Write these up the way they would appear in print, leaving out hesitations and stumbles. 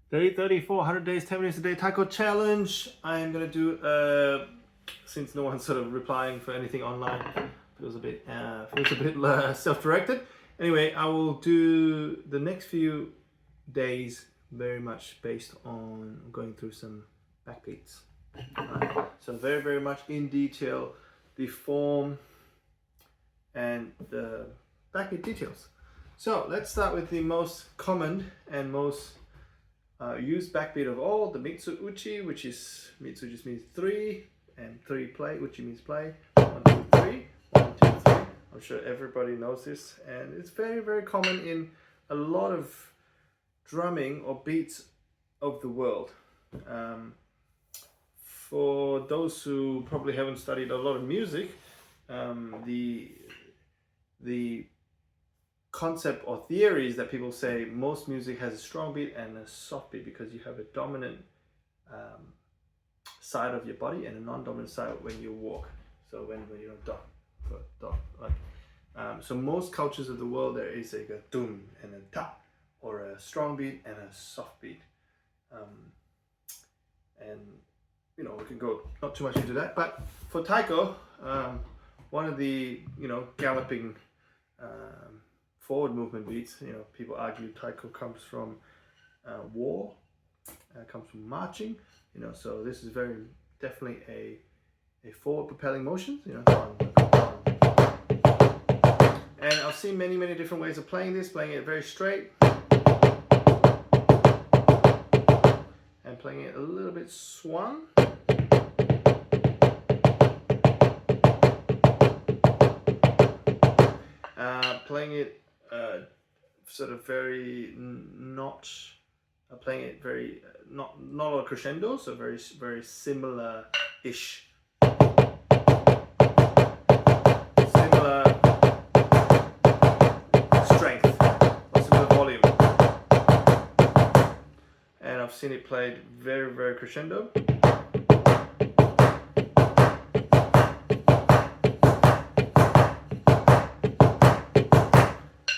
Day 34, 100 days, 10 minutes a day taiko challenge. I am gonna do, since no one's sort of replying for anything online, feels a bit self-directed. Anyway, I will do the next few days very much based on going through some backbeats. Right? So very, very much in detail, the form and the backbeat details. So let's start with the most common and most used backbeat of all, the Mitsu-uchi, which is, Mitsu just means 3, and 3 play, uchi means play. 1, 2, 3, 1, 2, 3. I'm sure everybody knows this, and it's very, very common in a lot of drumming or beats of the world. For those who probably haven't studied a lot of music, the concept or theory is that people say most music has a strong beat and a soft beat because you have a dominant side of your body and a non-dominant side when you walk. So when you don't dot, so most cultures of the world there is a dum and a ta, or a strong beat and a soft beat, and you know, we can go not too much into that. But for taiko, one of the galloping forward movement beats, people argue taiko comes from war, comes from marching, so this is very definitely a forward propelling motion, and I've seen many different ways of playing this, playing it very straight and playing it a little bit swung. Playing it sort of very not playing it very not a crescendo, so very similar-ish, similar strength or similar volume, and I've seen it played very crescendo.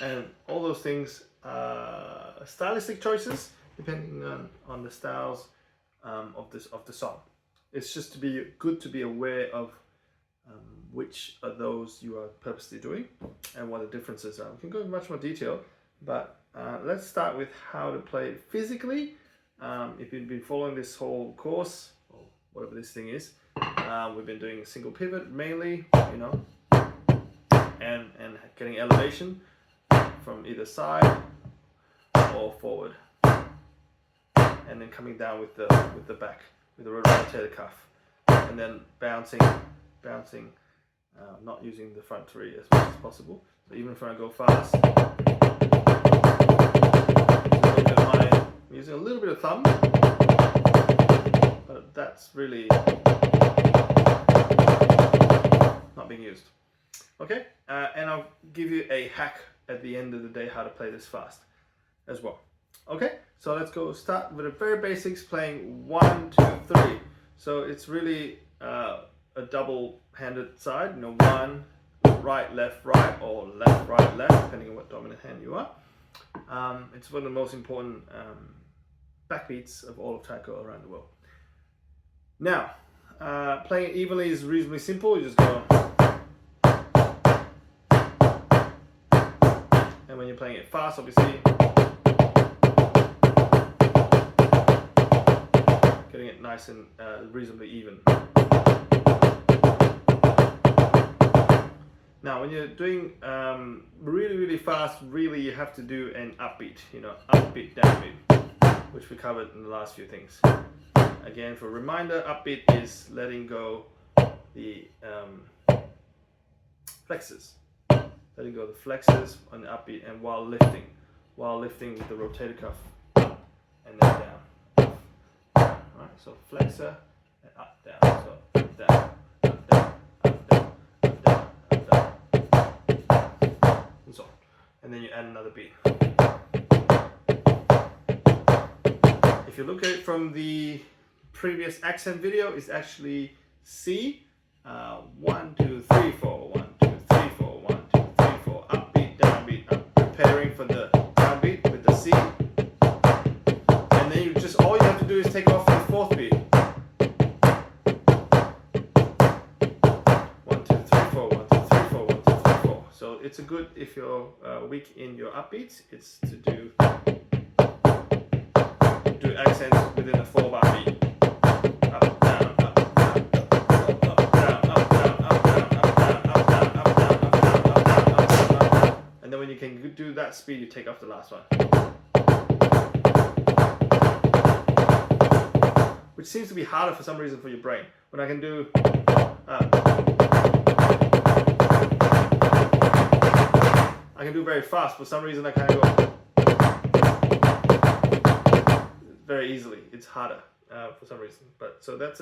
And all those things are stylistic choices depending on the styles of the song. It's just good to be aware of which of those you are purposely doing and what the differences are. We can go into much more detail, but let's start with how to play it physically. If you've been following this whole course, or whatever this thing is, we've been doing single pivot mainly, and getting elevation from either side or forward, and then coming down with the back with the rotator cuff, and then bouncing, not using the front three as much as possible. So even if I go fast, I'm using a little bit of thumb, but that's really not being used. Okay, and I'll give you a hack at the end of the day how to play this fast as well. Okay, so let's go start with the very basics, playing 1, 2, 3. So it's really a double-handed side, 1, right, left, or left, right, left, depending on what dominant hand you are. It's one of the most important backbeats of all of taiko around the world. Now, playing it evenly is reasonably simple. You just go. And when you're playing it fast, obviously, getting it nice and reasonably even. Now, when you're doing really fast, really you have to do an upbeat, upbeat, downbeat, which we covered in the last few things. Again, for a reminder, upbeat is letting go the flexors. Letting go the flexors on the upbeat, and while lifting with the rotator cuff up and then down. Alright, so flexor and up, down, so up, down, up, down, up, down, up, down, up, down, and so on. And then you add another beat. If you look at it from the previous accent video, it's actually C. 1, 2, 3, 4. 1, 2, 3, 4. 1, 2, 3, 4. Upbeat, downbeat, up. Preparing for the downbeat with the C. And then you just do is take off the fourth beat. 1, 2, 3, 4, 1, 2, 3, 4, 1, 2, 3, 4. So it's a good, if you're weak in your upbeats, it's to do accents within a 4-bar beat. Up, down, up, down, up, up, down, up, down, up, down, up, down, up, down, up, down, up, down, up, down, up, down. And then when you can do that speed, you take off the last one. Which seems to be harder for some reason for your brain. When I can do very fast, for some reason I can't go very easily. It's harder for some reason. But so that's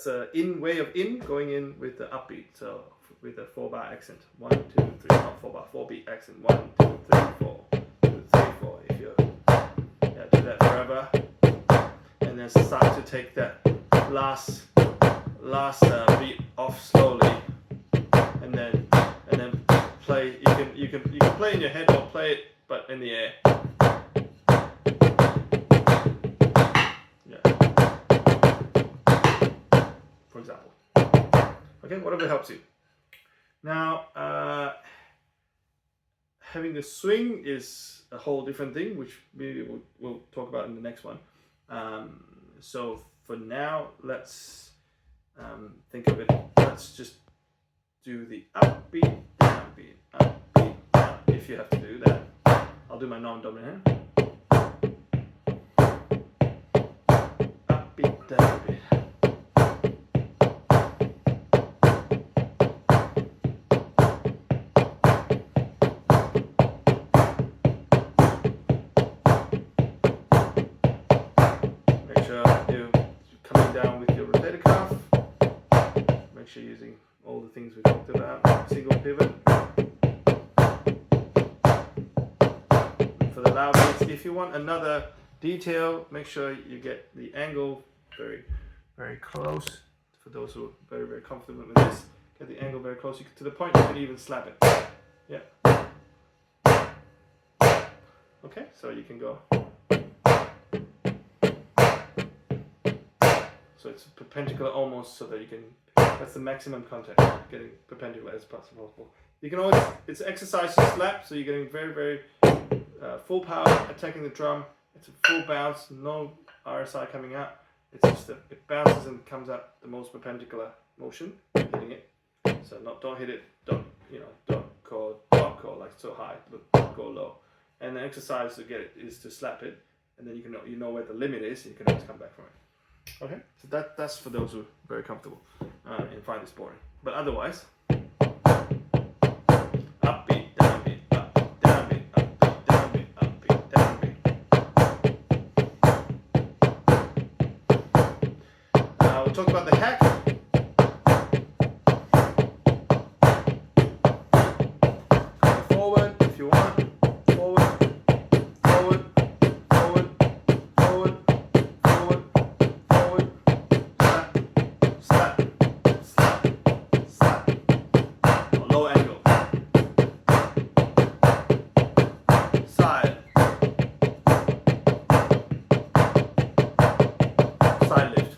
a in way of in going in with the upbeat. So with a 4-bar accent. 1, 2, 3, not 4-bar, 4-beat accent. 1, 2, 3, 4, 2, 3, 4. If you do that forever. And then start to take that last beat off slowly, and then play. You can play in your head or play it, but in the air. Yeah. For example. Okay, whatever helps you. Now, having the swing is a whole different thing, which maybe we'll talk about in the next one. So for now, let's think of it. Let's just do the upbeat, downbeat, upbeat, down. If you have to do that, I'll do my non-dominant. Upbeat, downbeat. You're using all the things we talked about. Single pivot. And for the loud beats, if you want another detail, make sure you get the angle very, very close. For those who are very, very comfortable with this, get the angle very close. To the point you can even slap it. Yeah. Okay, so you can go. So it's perpendicular almost, so that you can. That's the maximum contact, getting perpendicular as possible. You can always, it's exercise to slap, so you're getting very, very full power attacking the drum. It's a full bounce, no RSI coming out. It's just that it bounces and comes out the most perpendicular motion, hitting it. So don't hit it, don't call like so high, but go low. And the exercise to get it is to slap it, and then you know where the limit is, and you can always come back from it. Okay, so that's for those who are very comfortable and find this boring. But otherwise, upbeat, downbeat, upbeat, downbeat, upbeat, downbeat, upbeat, downbeat. We'll talk about the hack. Going forward if you want. Forward, forward, forward, forward, forward. Low angle. Side. Side lift.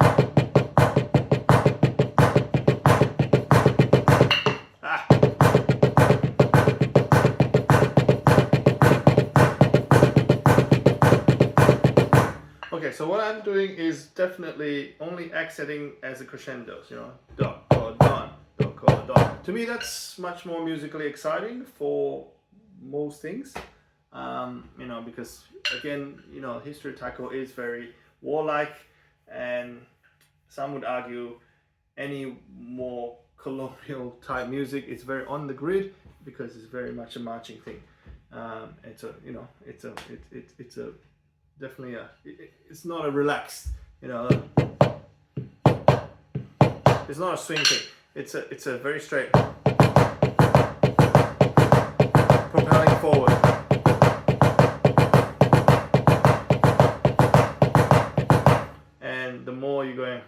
Okay, so what I'm doing is definitely only accenting as a crescendos, do, do, don, do, do, don. To me, that's much more musically exciting for most things, because again, history taiko is very warlike, and some would argue any more colonial type music is very on the grid because it's very much a marching thing. It's definitely it's not a relaxed, it's not a swing thing. It's a very straight propelling forward. And the more you're going,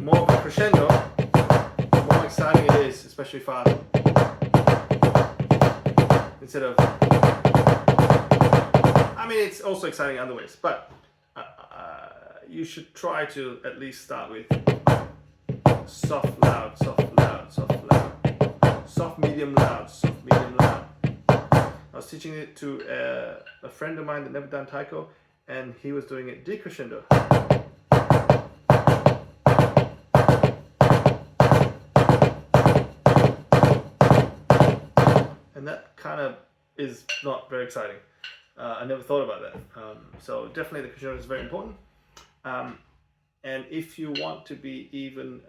more of a crescendo, the more exciting it is, especially fast. Instead of, mean, it's also exciting other ways, but you should try to at least start with soft, loud, soft, loud, soft, loud, soft, medium, loud, soft, medium, loud. I was teaching it to a friend of mine that never done taiko, and he was doing it decrescendo. And that kind of is not very exciting. I never thought about that. So definitely the crescendo is very important. And if you want to be even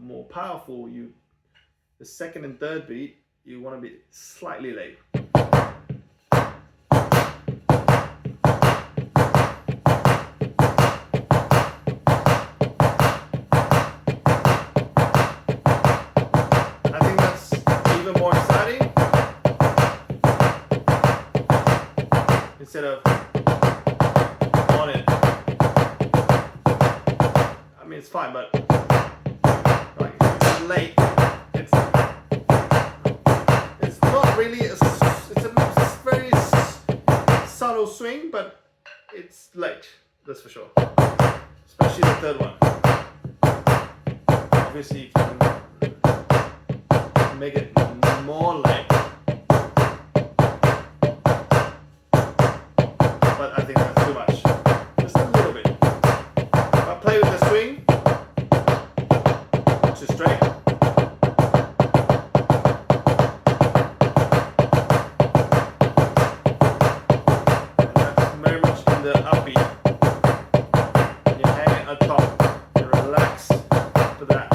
more powerful, the second and third beat, you want to be slightly late. I think that's even more exciting. Instead of on it. I mean, it's fine, but like late, it's not really it's a very subtle swing, but it's late, that's for sure. Especially the third one. Obviously, if you can make it more late. But I think that's too much. Just a little bit. But play with the swing. Just straight. And that's very much in the upbeat. And you hang it on top. You relax for that.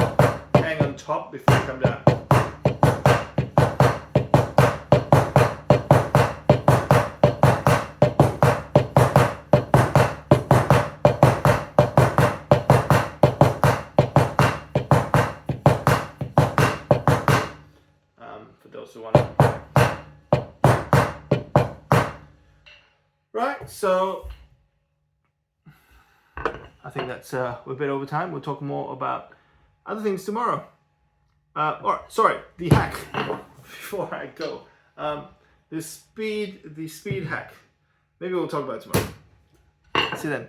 Hang on top before you come down. For those who want to. Right, so I think that's we're a bit over time. We'll talk more about other things tomorrow. Or sorry, the hack before I go. The speed hack. Maybe we'll talk about it tomorrow. See you then.